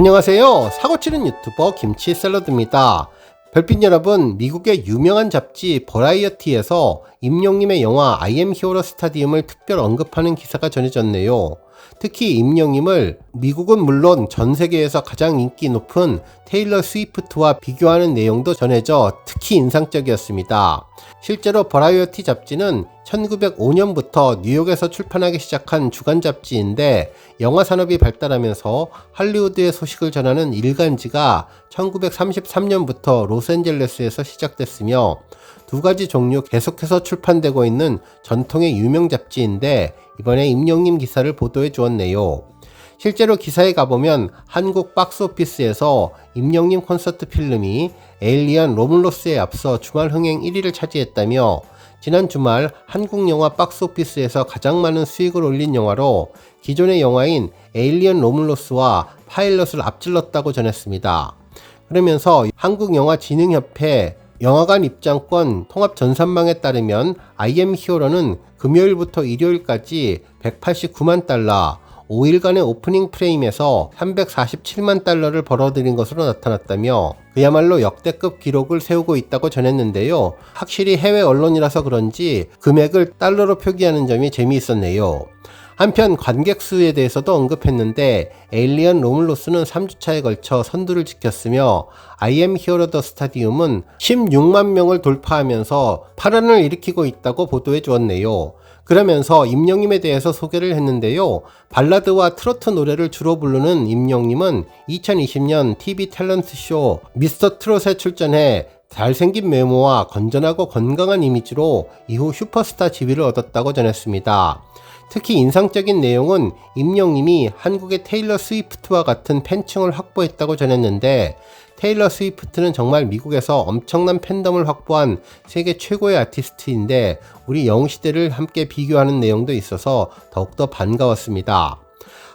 안녕하세요. 사고치는 유튜버 김치샐러드입니다. 별빛 여러분, 미국의 유명한 잡지 버라이어티에서 임영님의 영화 I Am Hero 스타디움을 특별 언급하는 기사가 전해졌네요. 특히 임영님을 미국은 물론 전 세계에서 가장 인기 높은 테일러 스위프트와 비교하는 내용도 전해져 특히 인상적이었습니다. 실제로 버라이어티 잡지는 1905년부터 뉴욕에서 출판하기 시작한 주간 잡지인데 영화 산업이 발달하면서 할리우드의 소식을 전하는 일간지가 1933년부터 로스앤젤레스에서 시작됐으며 두 가지 종류 계속해서 출판되고 있는 전통의 유명 잡지인데 이번에 임영님 기사를 보도해 주었네요. 실제로 기사에 가보면 한국 박스오피스에서 임영님 콘서트 필름이 에일리언 로물로스에 앞서 주말 흥행 1위를 차지했다며 지난 주말 한국 영화 박스오피스에서 가장 많은 수익을 올린 영화로 기존의 영화인 에일리언 로물로스와 파일럿을 앞질렀다고 전했습니다. 그러면서 한국영화진흥협회 영화관 입장권 통합 전산망에 따르면 I Am Hero는 금요일부터 일요일까지 189만 달러, 5일간의 오프닝 프레임에서 347만 달러를 벌어들인 것으로 나타났다며 그야말로 역대급 기록을 세우고 있다고 전했는데요. 확실히 해외 언론이라서 그런지 금액을 달러로 표기하는 점이 재미있었네요. 한편 관객 수에 대해서도 언급했는데 에일리언 로물로스는 3주차에 걸쳐 선두를 지켰으며 I Am Hero 더 스타디움은 16만 명을 돌파하면서 파란을 일으키고 있다고 보도해 주었네요. 그러면서 임영님에 대해서 소개를 했는데요. 발라드와 트로트 노래를 주로 부르는 임영님은 2020년 TV 탤런트 쇼 미스터 트롯에 출전해 잘생긴 외모와 건전하고 건강한 이미지로 이후 슈퍼스타 지위를 얻었다고 전했습니다. 특히 인상적인 내용은 임영님이 한국의 테일러 스위프트와 같은 팬층을 확보했다고 전했는데 테일러 스위프트는 정말 미국에서 엄청난 팬덤을 확보한 세계 최고의 아티스트인데 우리 영시대를 함께 비교하는 내용도 있어서 더욱더 반가웠습니다.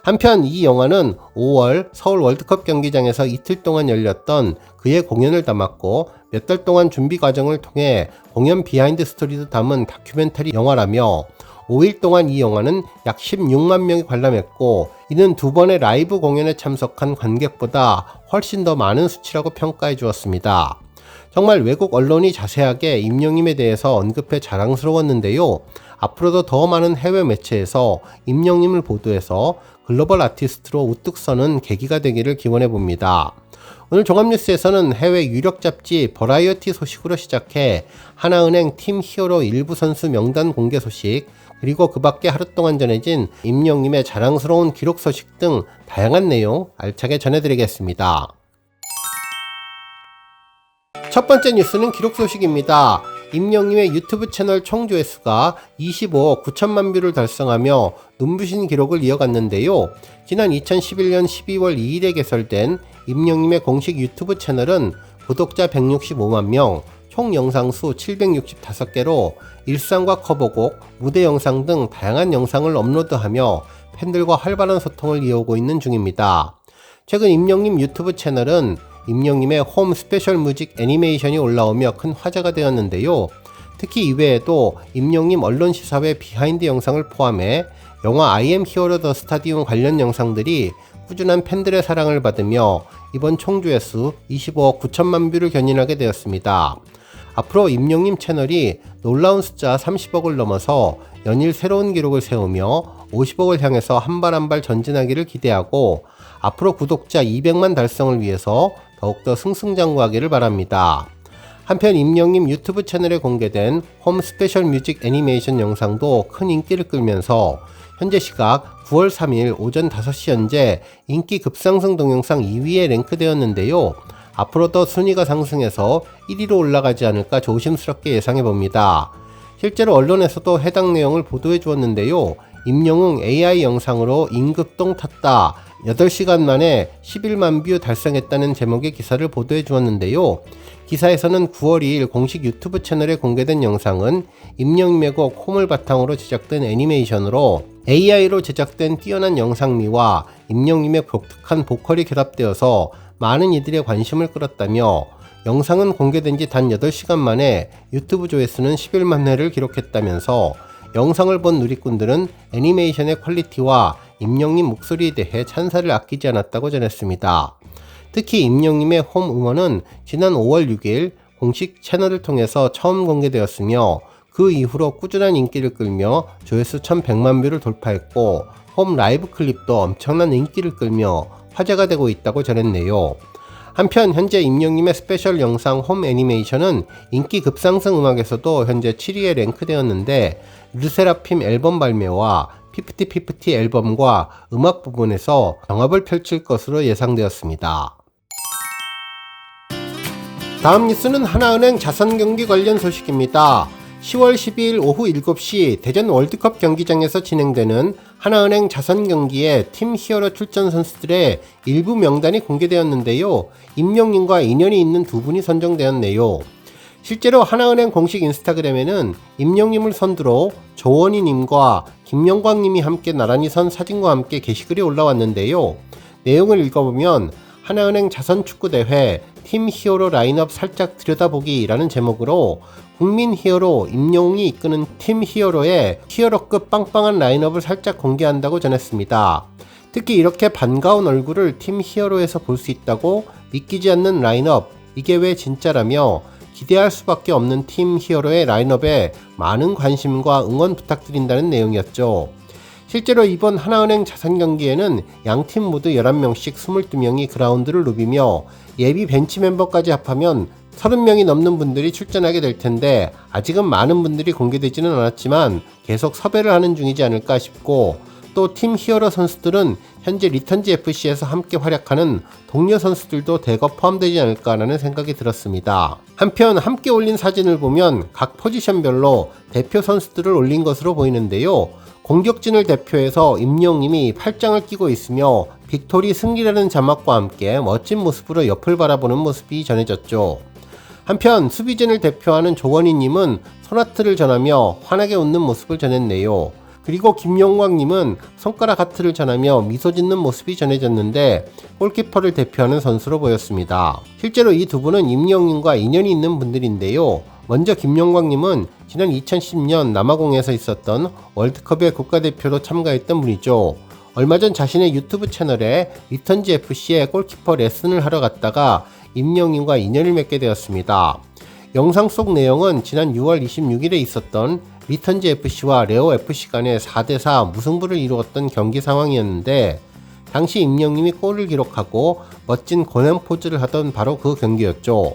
한편 이 영화는 5월 서울 월드컵 경기장에서 이틀 동안 열렸던 그의 공연을 담았고 몇 달 동안 준비 과정을 통해 공연 비하인드 스토리도 담은 다큐멘터리 영화라며 5일 동안 이 영화는 약 16만 명이 관람했고 이는 두 번의 라이브 공연에 참석한 관객보다 훨씬 더 많은 수치라고 평가해 주었습니다. 정말 외국 언론이 자세하게 임영님에 대해서 언급해 자랑스러웠는데요. 앞으로도 더 많은 해외 매체에서 임영님을 보도해서 글로벌 아티스트로 우뚝 서는 계기가 되기를 기원해 봅니다. 오늘 종합뉴스에서는 해외 유력 잡지 버라이어티 소식으로 시작해 하나은행 팀 히어로 일부 선수 명단 공개 소식, 그리고 그 밖에 하루 동안 전해진 임영님의 자랑스러운 기록 소식 등 다양한 내용 알차게 전해드리겠습니다. 첫 번째 뉴스는 기록 소식입니다. 임영님의 유튜브 채널 총 조회수가 25억 9천만 뷰를 달성하며 눈부신 기록을 이어갔는데요. 지난 2011년 12월 2일에 개설된 임영님의 공식 유튜브 채널은 구독자 165만 명, 총 영상 수 765개로 일상과 커버곡, 무대 영상 등 다양한 영상을 업로드하며 팬들과 활발한 소통을 이어오고 있는 중입니다. 최근 임영님 유튜브 채널은 임영님의 홈 스페셜 뮤직 애니메이션이 올라오며 큰 화제가 되었는데요. 특히 이외에도 임영님 언론 시사회 비하인드 영상을 포함해 영화 I Am Hero 더 스타디움 관련 영상들이 꾸준한 팬들의 사랑을 받으며 이번 총 조회수 25억 9천만 뷰를 견인하게 되었습니다. 앞으로 임영님 채널이 놀라운 숫자 30억을 넘어서 연일 새로운 기록을 세우며 50억을 향해서 한 발 한 발 전진하기를 기대하고 앞으로 구독자 200만 달성을 위해서 더욱더 승승장구하기를 바랍니다. 한편 임영님 유튜브 채널에 공개된 홈 스페셜 뮤직 애니메이션 영상도 큰 인기를 끌면서 현재 시각 9월 3일 오전 5시 현재 인기 급상승 동영상 2위에 랭크되었는데요. 앞으로 더 순위가 상승해서 1위로 올라가지 않을까 조심스럽게 예상해봅니다. 실제로 언론에서도 해당 내용을 보도해 주었는데요. 임영웅 AI 영상으로 임급동 탔다. 8시간 만에 11만 뷰 달성했다는 제목의 기사를 보도해 주었는데요. 기사에서는 9월 2일 공식 유튜브 채널에 공개된 영상은 임영님의 곡 홈을 바탕으로 제작된 애니메이션으로 AI로 제작된 뛰어난 영상미와 임영님의 독특한 보컬이 결합되어서 많은 이들의 관심을 끌었다며 영상은 공개된 지 단 8시간 만에 유튜브 조회수는 11만 회를 기록했다면서 영상을 본 누리꾼들은 애니메이션의 퀄리티와 임영님 목소리에 대해 찬사를 아끼지 않았다고 전했습니다. 특히 임영님의 홈 음원은 지난 5월 6일 공식 채널을 통해서 처음 공개되었으며 그 이후로 꾸준한 인기를 끌며 조회수 1100만 뷰를 돌파했고 홈 라이브 클립도 엄청난 인기를 끌며 화제가 되고 있다고 전했네요. 한편 현재 임영님의 스페셜 영상 홈 애니메이션은 인기 급상승 음악에서도 현재 7위에 랭크되었는데 르세라핌 앨범 발매와 피프티 앨범과 음악 부분에서 경합을 펼칠 것으로 예상되었습니다. 다음 뉴스는 하나은행 자선 경기 관련 소식입니다. 10월 12일 오후 7시 대전 월드컵 경기장에서 진행되는 하나은행 자선 경기에 팀 히어로 출전 선수들의 일부 명단이 공개되었는데요. 임영님과 인연이 있는 두 분이 선정되었네요. 실제로 하나은행 공식 인스타그램에는 임영님을 선두로 조원희님과 김영광님이 함께 나란히 선 사진과 함께 게시글이 올라왔는데요. 내용을 읽어보면 하나은행 자선축구대회 팀 히어로 라인업 살짝 들여다보기라는 제목으로 국민 히어로 임영웅이 이끄는 팀 히어로의 히어로급 빵빵한 라인업을 살짝 공개한다고 전했습니다. 특히 이렇게 반가운 얼굴을 팀 히어로에서 볼 수 있다고 믿기지 않는 라인업, 이게 왜 진짜라며 기대할 수밖에 없는 팀 히어로의 라인업에 많은 관심과 응원 부탁드린다는 내용이었죠. 실제로 이번 하나은행 자선 경기에는 양팀 모두 11명씩 22명이 그라운드를 누비며 예비 벤치 멤버까지 합하면 30명이 넘는 분들이 출전하게 될 텐데 아직은 많은 분들이 공개되지는 않았지만 계속 섭외를 하는 중이지 않을까 싶고 또 팀 히어로 선수들은 현재 리턴즈 FC에서 함께 활약하는 동료 선수들도 대거 포함되지 않을까라는 생각이 들었습니다. 한편 함께 올린 사진을 보면 각 포지션별로 대표 선수들을 올린 것으로 보이는데요. 공격진을 대표해서 임영님이 팔짱을 끼고 있으며 빅토리 승리라는 자막과 함께 멋진 모습으로 옆을 바라보는 모습이 전해졌죠. 한편 수비진을 대표하는 조원희님은 손하트를 전하며 환하게 웃는 모습을 전했네요. 그리고 김영광님은 손가락 하트를 전하며 미소 짓는 모습이 전해졌는데 골키퍼를 대표하는 선수로 보였습니다. 실제로 이 두 분은 임영님과 인연이 있는 분들인데요. 먼저 김영광님은 지난 2010년 남아공에서 있었던 월드컵의 국가대표로 참가했던 분이죠. 얼마 전 자신의 유튜브 채널에 리턴즈 FC의 골키퍼 레슨을 하러 갔다가 임영님과 인연을 맺게 되었습니다. 영상 속 내용은 지난 6월 26일에 있었던 리턴즈 FC와 레오 FC 간의 4대4 무승부를 이루었던 경기 상황이었는데 당시 임영님이 골을 기록하고 멋진 고난 포즈를 하던 바로 그 경기였죠.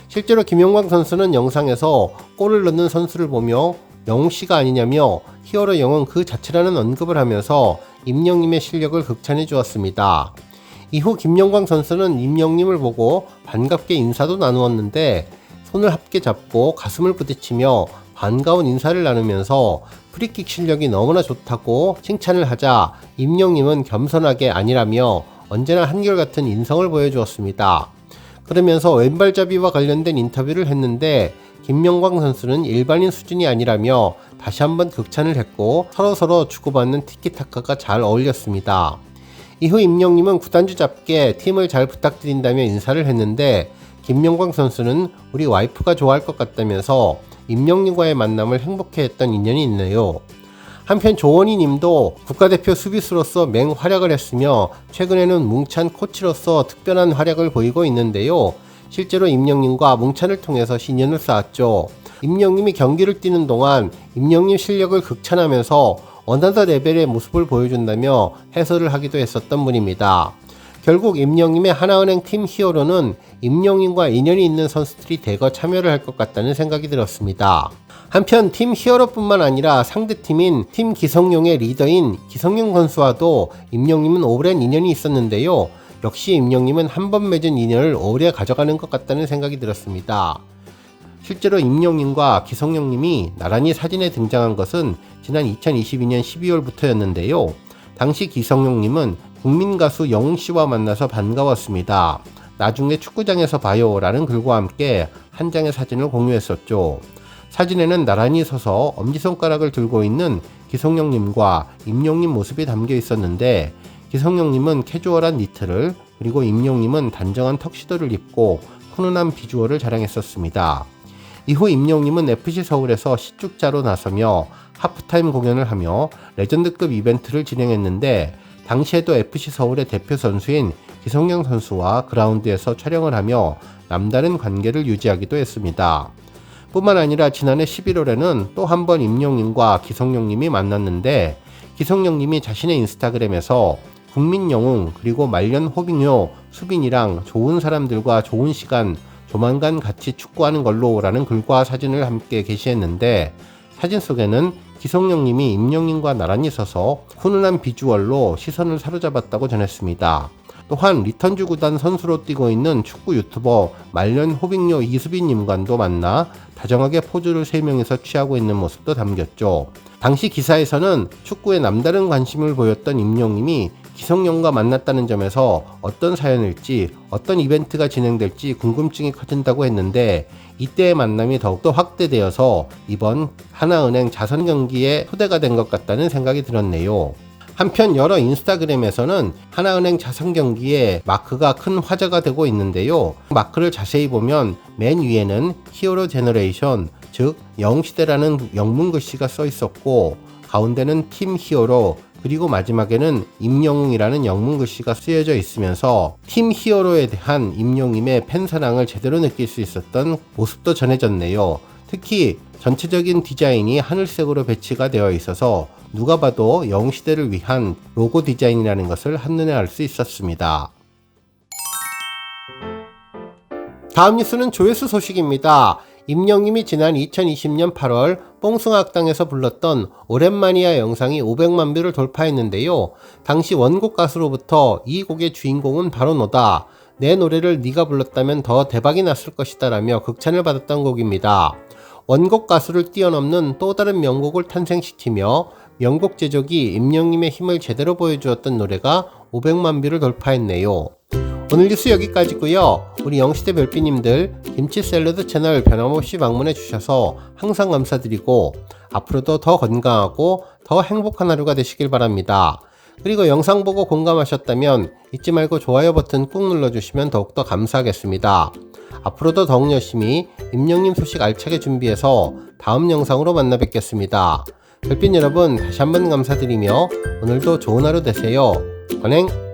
실제로 김영광 선수는 영상에서 골을 넣는 선수를 보며 영웅씨가 아니냐며 히어로 영웅 그 자체라는 언급을 하면서 임영님의 실력을 극찬해 주었습니다. 이후 김영광 선수는 임영님을 보고 반갑게 인사도 나누었는데 손을 함께 잡고 가슴을 부딪히며 반가운 인사를 나누면서 프리킥 실력이 너무나 좋다고 칭찬을 하자 임영님은 겸손하게 아니라며 언제나 한결같은 인성을 보여주었습니다. 그러면서 왼발잡이와 관련된 인터뷰를 했는데 김영광 선수는 일반인 수준이 아니라며 다시 한번 극찬을 했고 서로 주고받는 티키타카가 잘 어울렸습니다. 이후 임영님은 구단주답게 팀을 잘 부탁드린다며 인사를 했는데 김영광 선수는 우리 와이프가 좋아할 것 같다면서 임영님과의 만남을 행복해했던 인연이 있네요. 한편 조원희 님도 국가대표 수비수로서 맹활약을 했으며 최근에는 뭉찬 코치로서 특별한 활약을 보이고 있는데요. 실제로 임영님과 뭉찬을 통해서 인연을 쌓았죠. 임영님이 경기를 뛰는 동안 임영님 실력을 극찬하면서 어나더 레벨의 모습을 보여준다며 해설을 하기도 했었던 분입니다. 결국 임영님의 하나은행 팀 히어로는 임영님과 인연이 있는 선수들이 대거 참여를 할 것 같다는 생각이 들었습니다. 한편 팀 히어로뿐만 아니라 상대팀인 팀 기성용의 리더인 기성용 선수와도 임영님은 오랜 인연이 있었는데요. 역시 임영님은 한 번 맺은 인연을 오래 가져가는 것 같다는 생각이 들었습니다. 실제로 임영님과 기성용님이 나란히 사진에 등장한 것은 지난 2022년 12월부터였는데요. 당시 기성용님은 국민가수 영웅씨와 만나서 반가웠습니다. 나중에 축구장에서 봐요 라는 글과 함께 한 장의 사진을 공유했었죠. 사진에는 나란히 서서 엄지손가락을 들고 있는 기성용님과 임영님 모습이 담겨 있었는데 기성용님은 캐주얼한 니트를 그리고 임영님은 단정한 턱시도를 입고 훈훈한 비주얼을 자랑했었습니다. 이후 임영님은 FC 서울에서 시축자로 나서며 하프타임 공연을 하며 레전드급 이벤트를 진행했는데, 당시에도 FC 서울의 대표 선수인 기성용 선수와 그라운드에서 촬영을 하며 남다른 관계를 유지하기도 했습니다. 뿐만 아니라 지난해 11월에는 또 한 번 임영웅과 기성용님이 만났는데, 기성용님이 자신의 인스타그램에서 국민 영웅 그리고 말년 호빙요 수빈이랑 좋은 사람들과 좋은 시간 조만간 같이 축구하는 걸로 라는 글과 사진을 함께 게시했는데, 사진 속에는 기성용님이 임영웅과 나란히 서서 훈훈한 비주얼로 시선을 사로잡았다고 전했습니다. 또한 리턴주 구단 선수로 뛰고 있는 축구 유튜버 말년 호빙요 이수빈님과도 만나 다정하게 포즈를 3명이서 취하고 있는 모습도 담겼죠. 당시 기사에서는 축구에 남다른 관심을 보였던 임영웅이 기성용과 만났다는 점에서 어떤 사연일지, 어떤 이벤트가 진행될지 궁금증이 커진다고 했는데, 이때의 만남이 더욱더 확대되어서 이번 하나은행 자선 경기에 토대가 된 것 같다는 생각이 들었네요. 한편 여러 인스타그램에서는 하나은행 자선 경기에 마크가 큰 화제가 되고 있는데요. 마크를 자세히 보면 맨 위에는 히어로 제너레이션, 즉 영웅시대라는 영문 글씨가 써 있었고, 가운데는 팀 히어로, 그리고 마지막에는 임영웅이라는 영문 글씨가 쓰여져 있으면서 팀 히어로에 대한 임영웅의 팬사랑을 제대로 느낄 수 있었던 모습도 전해졌네요. 특히 전체적인 디자인이 하늘색으로 배치가 되어 있어서 누가 봐도 영웅시대를 위한 로고 디자인이라는 것을 한눈에 알 수 있었습니다. 다음 뉴스는 조회수 소식입니다. 임영웅이 지난 2020년 8월 뽕숭아학당에서 불렀던 오랜만이야 영상이 500만 뷰를 돌파했는데요. 당시 원곡 가수로부터 이 곡의 주인공은 바로 너다, 내 노래를 네가 불렀다면 더 대박이 났을 것이다 라며 극찬을 받았던 곡입니다. 원곡 가수를 뛰어넘는 또 다른 명곡을 탄생시키며 명곡 제조기 임영웅의 힘을 제대로 보여주었던 노래가 500만 뷰를 돌파했네요. 오늘 뉴스 여기까지고요. 우리 영시대 별비님들 김치 샐러드 채널 변함없이 방문해 주셔서 항상 감사드리고, 앞으로도 더 건강하고 더 행복한 하루가 되시길 바랍니다. 그리고 영상 보고 공감하셨다면 잊지 말고 좋아요 버튼 꾹 눌러주시면 더욱더 감사하겠습니다. 앞으로도 더욱 열심히 임영웅 소식 알차게 준비해서 다음 영상으로 만나 뵙겠습니다. 별빛 여러분 다시 한번 감사드리며 오늘도 좋은 하루 되세요. 건행!